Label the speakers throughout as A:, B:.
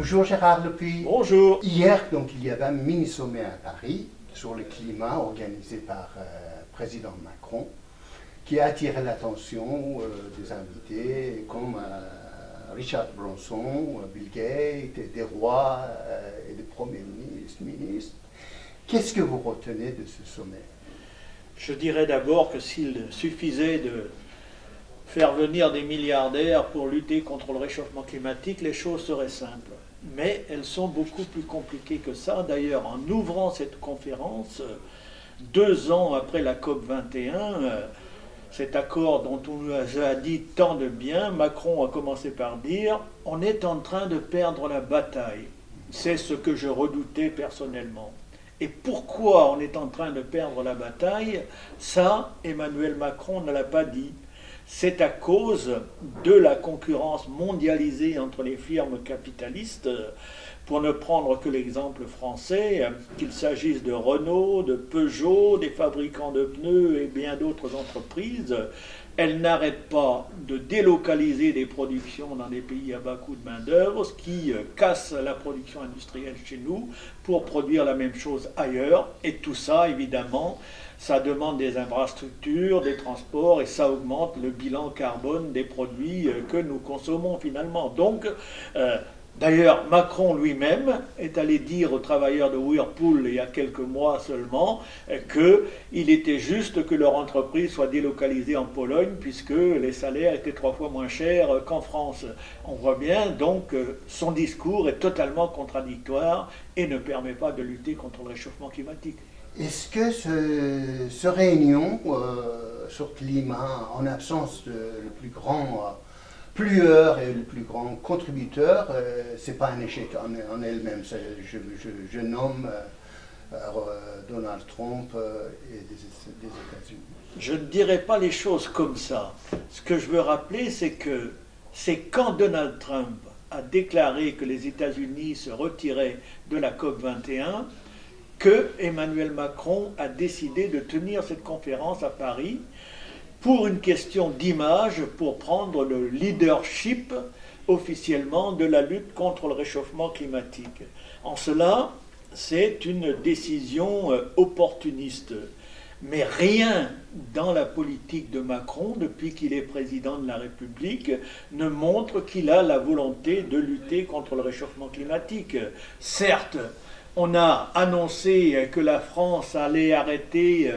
A: Bonjour Gérard Lepuy.
B: Bonjour.
A: Hier, donc, il y avait un mini-sommet à Paris sur le climat organisé par le président Macron qui a attiré l'attention des invités comme Richard Branson, Bill Gates, des rois et des premiers ministres. Qu'est-ce que vous retenez de ce sommet?
B: Je dirais d'abord que s'il suffisait de faire venir des milliardaires pour lutter contre le réchauffement climatique, les choses seraient simples. Mais elles sont beaucoup plus compliquées que ça. D'ailleurs, en ouvrant cette conférence, 2 ans après la COP 21, cet accord dont on nous a dit tant de bien, Macron a commencé par dire « on est en train de perdre la bataille ». C'est ce que je redoutais personnellement. Et pourquoi on est en train de perdre la bataille? Ça, Emmanuel Macron ne l'a pas dit. C'est à cause de la concurrence mondialisée entre les firmes capitalistes, pour ne prendre que l'exemple français, qu'il s'agisse de Renault, de Peugeot, des fabricants de pneus et bien d'autres entreprises. Elles n'arrêtent pas de délocaliser des productions dans des pays à bas coût de main-d'œuvre, ce qui casse la production industrielle chez nous pour produire la même chose ailleurs. Et tout ça, évidemment, ça demande des infrastructures, des transports, et ça augmente le bilan carbone des produits que nous consommons finalement. Donc, d'ailleurs, Macron lui-même est allé dire aux travailleurs de Whirlpool il y a quelques mois seulement qu'il était juste que leur entreprise soit délocalisée en Pologne puisque les salaires étaient 3 fois moins chers qu'en France. On voit bien donc son discours est totalement contradictoire et ne permet pas de lutter contre le réchauffement climatique.
A: Est-ce que ce réunion sur le climat, en absence de le plus grand pollueur et le plus grand contributeur, c'est pas un échec en elle-même? Je nomme Donald Trump et des États-Unis.
B: Je ne dirais pas les choses comme ça. Ce que je veux rappeler, c'est que c'est quand Donald Trump a déclaré que les États-Unis se retiraient de la COP 21 que Emmanuel Macron a décidé de tenir cette conférence à Paris pour une question d'image, pour prendre le leadership officiellement de la lutte contre le réchauffement climatique. En cela, c'est une décision opportuniste. Mais rien dans la politique de Macron, depuis qu'il est président de la République, ne montre qu'il a la volonté de lutter contre le réchauffement climatique. Certes, on a annoncé que la France allait arrêter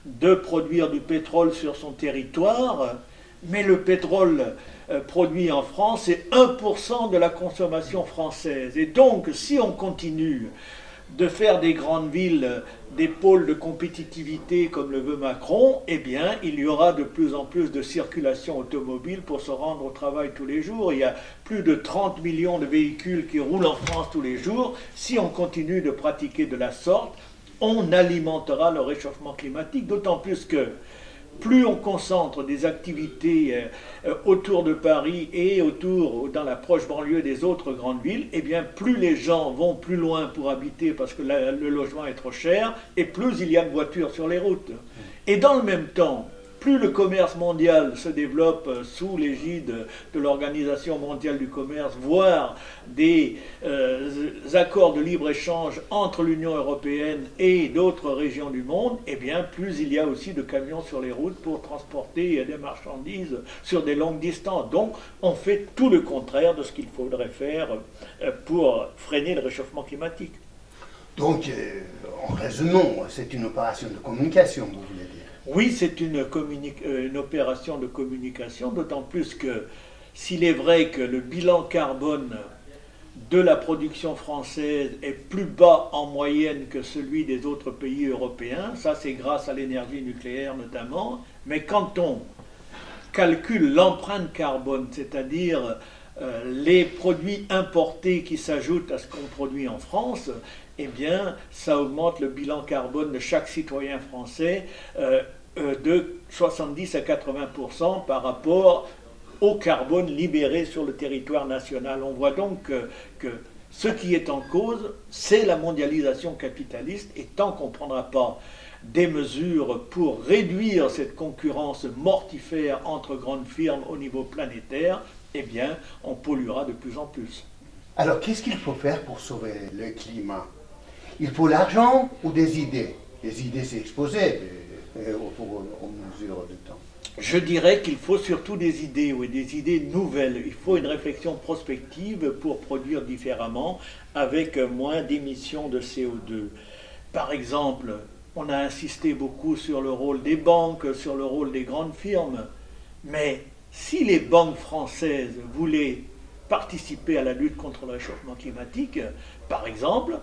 B: de produire du pétrole sur son territoire, mais le pétrole produit en France est 1% de la consommation française. Et donc, si on continue de faire des grandes villes des pôles de compétitivité comme le veut Macron, eh bien, il y aura de plus en plus de circulation automobile pour se rendre au travail tous les jours. Il y a plus de 30 millions de véhicules qui roulent en France tous les jours. Si on continue de pratiquer de la sorte, on alimentera le réchauffement climatique, d'autant plus que plus on concentre des activités autour de Paris et dans la proche banlieue des autres grandes villes, eh bien plus les gens vont plus loin pour habiter parce que le logement est trop cher, et plus il y a de voitures sur les routes. Et dans le même temps, plus le commerce mondial se développe sous l'égide de l'Organisation mondiale du commerce, voire des accords de libre-échange entre l'Union européenne et d'autres régions du monde, eh bien, plus il y a aussi de camions sur les routes pour transporter des marchandises sur des longues distances. Donc, on fait tout le contraire de ce qu'il faudrait faire pour freiner le réchauffement climatique.
A: Donc, en résumant, c'est une opération de communication, vous voulez dire?
B: Oui, c'est une opération de communication, d'autant plus que s'il est vrai que le bilan carbone de la production française est plus bas en moyenne que celui des autres pays européens, ça c'est grâce à l'énergie nucléaire notamment, mais quand on calcule l'empreinte carbone, c'est-à-dire les produits importés qui s'ajoutent à ce qu'on produit en France, eh bien, ça augmente le bilan carbone de chaque citoyen français de 70 à 80% par rapport au carbone libéré sur le territoire national. On voit donc que ce qui est en cause, c'est la mondialisation capitaliste, et tant qu'on ne prendra pas des mesures pour réduire cette concurrence mortifère entre grandes firmes au niveau planétaire, eh bien, on polluera de plus en plus.
A: Alors, qu'est-ce qu'il faut faire pour sauver le climat? Il faut l'argent ou des idées? Les idées, c'est exposé au mesure du temps.
B: Je dirais qu'il faut surtout des idées, oui, des idées nouvelles. Il faut une réflexion prospective pour produire différemment avec moins d'émissions de CO2. Par exemple, on a insisté beaucoup sur le rôle des banques, sur le rôle des grandes firmes, mais si les banques françaises voulaient participer à la lutte contre le réchauffement climatique, par exemple,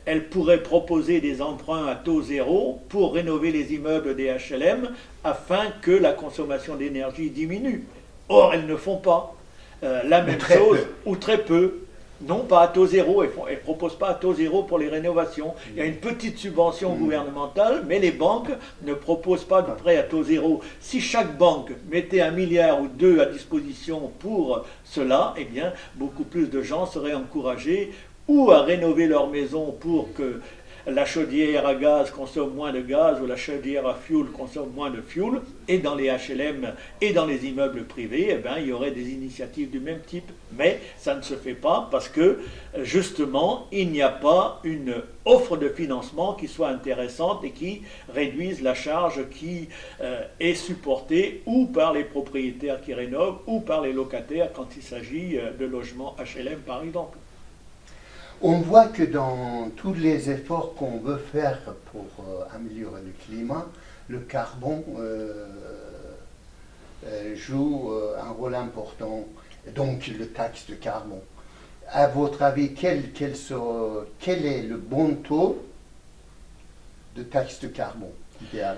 B: elles pourraient proposer des emprunts à taux zéro pour rénover les immeubles des HLM afin que la consommation d'énergie diminue. Or, elles ne font pas la même chose, ou très peu. Non, pas à taux zéro, elles ne proposent pas à taux zéro pour les rénovations. Il y a une petite subvention gouvernementale, mais les banques ne proposent pas de prêt à taux zéro. Si chaque banque mettait 1 milliard ou 2 à disposition pour cela, eh bien, beaucoup plus de gens seraient encouragés ou à rénover leur maison pour que la chaudière à gaz consomme moins de gaz ou la chaudière à fioul consomme moins de fioul, et dans les HLM et dans les immeubles privés, eh bien, il y aurait des initiatives du même type. Mais ça ne se fait pas parce que, justement, il n'y a pas une offre de financement qui soit intéressante et qui réduise la charge qui est supportée ou par les propriétaires qui rénovent ou par les locataires quand il s'agit de logements HLM, par exemple.
A: On voit que dans tous les efforts qu'on veut faire pour améliorer le climat, le carbone joue un rôle important, donc le taxe de carbone. À votre avis, quel est le bon taux de taxe de carbone idéal?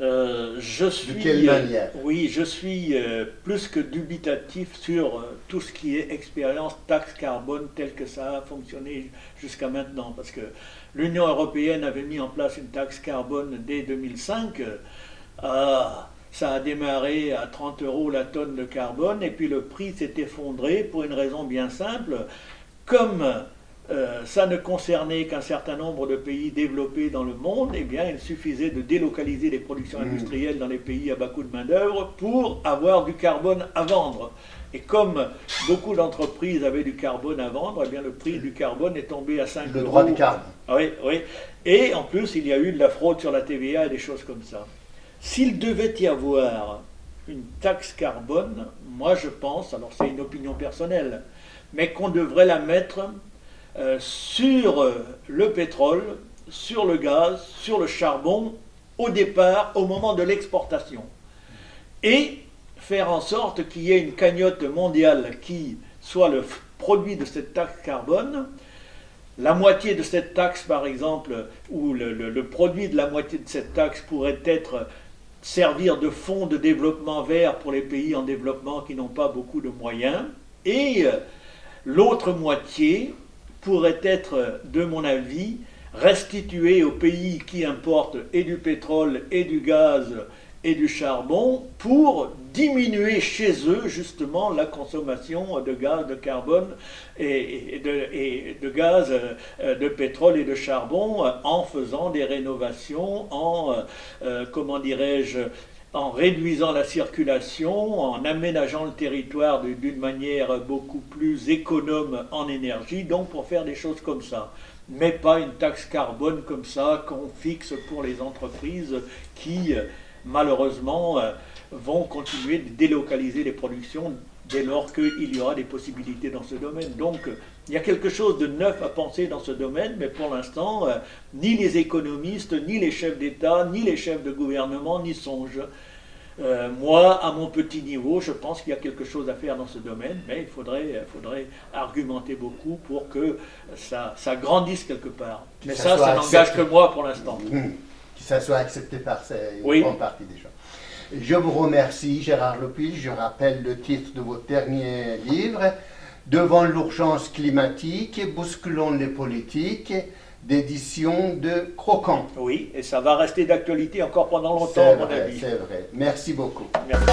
A: De quelle manière?
B: Oui, je suis plus que dubitatif sur tout ce qui est expérience taxe carbone tel que ça a fonctionné jusqu'à maintenant. Parce que l'Union européenne avait mis en place une taxe carbone dès 2005. Ça a démarré à 30 € la tonne de carbone et puis le prix s'est effondré pour une raison bien simple. Comme ça ne concernait qu'un certain nombre de pays développés dans le monde, eh bien, il suffisait de délocaliser les productions industrielles dans les pays à bas coût de main-d'œuvre pour avoir du carbone à vendre. Et comme beaucoup d'entreprises avaient du carbone à vendre, eh bien, le prix du carbone est tombé à 5 €.
A: Le droit du carbone.
B: Oui, oui. Et en plus, il y a eu de la fraude sur la TVA et des choses comme ça. S'il devait y avoir une taxe carbone, moi je pense, alors c'est une opinion personnelle, mais qu'on devrait la mettre sur le pétrole, sur le gaz, sur le charbon, au départ, au moment de l'exportation. Et faire en sorte qu'il y ait une cagnotte mondiale qui soit le produit de cette taxe carbone. La moitié de cette taxe, par exemple, ou le produit de la moitié de cette taxe pourrait servir de fonds de développement vert pour les pays en développement qui n'ont pas beaucoup de moyens. Et l'autre moitié pourrait être, de mon avis, restituée aux pays qui importent et du pétrole et du gaz et du charbon pour diminuer chez eux justement la consommation de gaz, de carbone et de gaz, de pétrole et de charbon en faisant des rénovations, comment dirais-je, en réduisant la circulation, en aménageant le territoire d'une manière beaucoup plus économe en énergie, donc pour faire des choses comme ça. Mais pas une taxe carbone comme ça qu'on fixe pour les entreprises qui, malheureusement, vont continuer de délocaliser les productions dès lors qu'il y aura des possibilités dans ce domaine. Donc, il y a quelque chose de neuf à penser dans ce domaine, mais pour l'instant, ni les économistes, ni les chefs d'État, ni les chefs de gouvernement n'y songent. Moi, à mon petit niveau, je pense qu'il y a quelque chose à faire dans ce domaine, mais il faudrait argumenter beaucoup pour que ça grandisse quelque part. Mais ça n'engage que moi pour l'instant.
A: Que ça soit accepté par une grande partie des gens. Je vous remercie, Gérard Lepil. Je rappelle le titre de votre dernier livre, Devant l'urgence climatique, bousculons les politiques, d'édition de Croquant.
B: Oui, et ça va rester d'actualité encore pendant longtemps, à mon avis.
A: C'est vrai. Merci beaucoup.
B: Merci.